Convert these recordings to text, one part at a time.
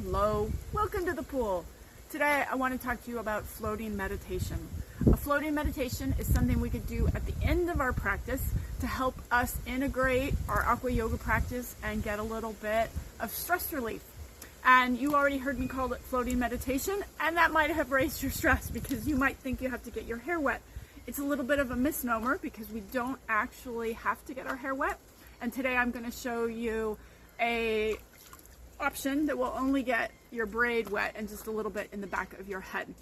Hello, welcome to the pool. Today I want to talk to you about floating meditation. A floating meditation is something we could do at the end of our practice to help us integrate our aqua yoga practice and get a little bit of stress relief. And you already heard me call it floating meditation, and that might have raised your stress because you might think you have to get your hair wet. It's a little bit of a misnomer because we don't actually have to get our hair wet. And today I'm going to show you a option that will only get your braid wet and just a little bit in the back of your head.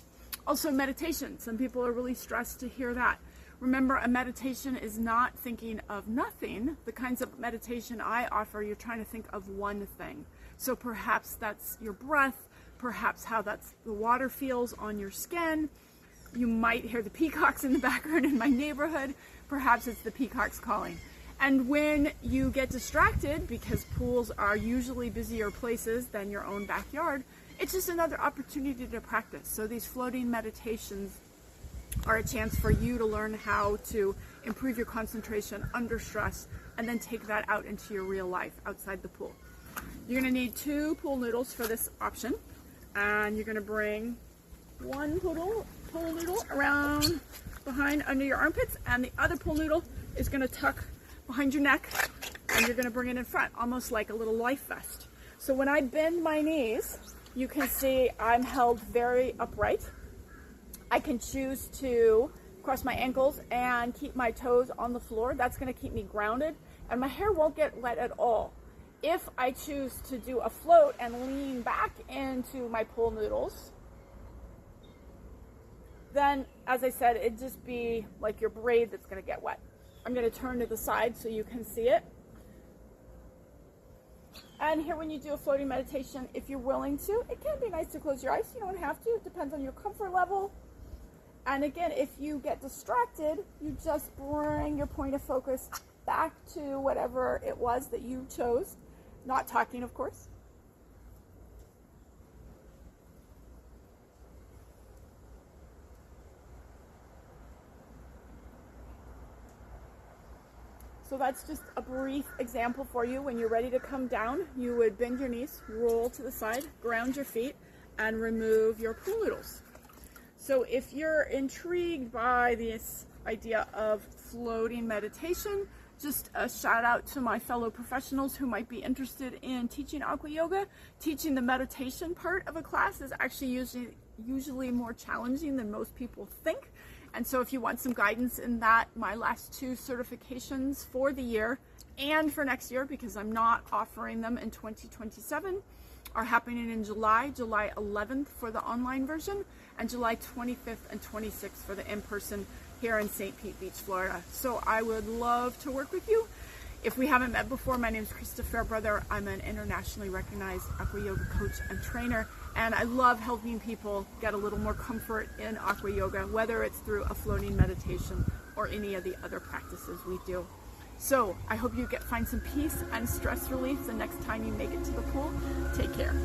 Also, meditation. Some people are really stressed to hear that. Remember, a meditation is not thinking of nothing. The kinds of meditation I offer, you're trying to think of one thing. So perhaps that's your breath, perhaps how the water feels on your skin. You might hear the peacocks in the background in my neighborhood. Perhaps it's the peacocks calling. And when you get distracted, because pools are usually busier places than your own backyard, it's just another opportunity to practice. So these floating meditations are a chance for you to learn how to improve your concentration under stress and then take that out into your real life outside the pool. You're going to need 2 pool noodles for this option, and you're going to bring one pool noodle around behind under your armpits, and the other pool noodle is going to tuck behind your neck, and you're going to bring it in front, almost like a little life vest. So when I bend my knees, you can see I'm held very upright. I can choose to cross my ankles and keep my toes on the floor. That's going to keep me grounded, and my hair won't get wet at all. If I choose to do a float and lean back into my pool noodles, then, as I said, it'd just be like your braid that's going to get wet. I'm going to turn to the side so you can see it. And here, when you do a floating meditation, if you're willing to, it can be nice to close your eyes. You don't have to. It depends on your comfort level. And again, if you get distracted, you just bring your point of focus back to whatever it was that you chose. Not talking, of course. So that's just a brief example for you. When you're ready to come down, you would bend your knees, roll to the side, ground your feet, and remove your pool noodles. So if you're intrigued by this idea of floating meditation, just a shout out to my fellow professionals who might be interested in teaching aqua yoga. Teaching the meditation part of a class is actually usually more challenging than most people think. And so if you want some guidance in that, my last 2 certifications for the year and for next year, because I'm not offering them in 2027, are happening in July 11th for the online version, and July 25th and 26th for the in-person here in St. Pete Beach, Florida. So I would love to work with you. If we haven't met before, my name is Christa Fairbrother. I'm an internationally recognized aqua yoga coach and trainer, and I love helping people get a little more comfort in aqua yoga, whether it's through a floating meditation or any of the other practices we do. So I hope you find some peace and stress relief the next time you make it to the pool. Take care.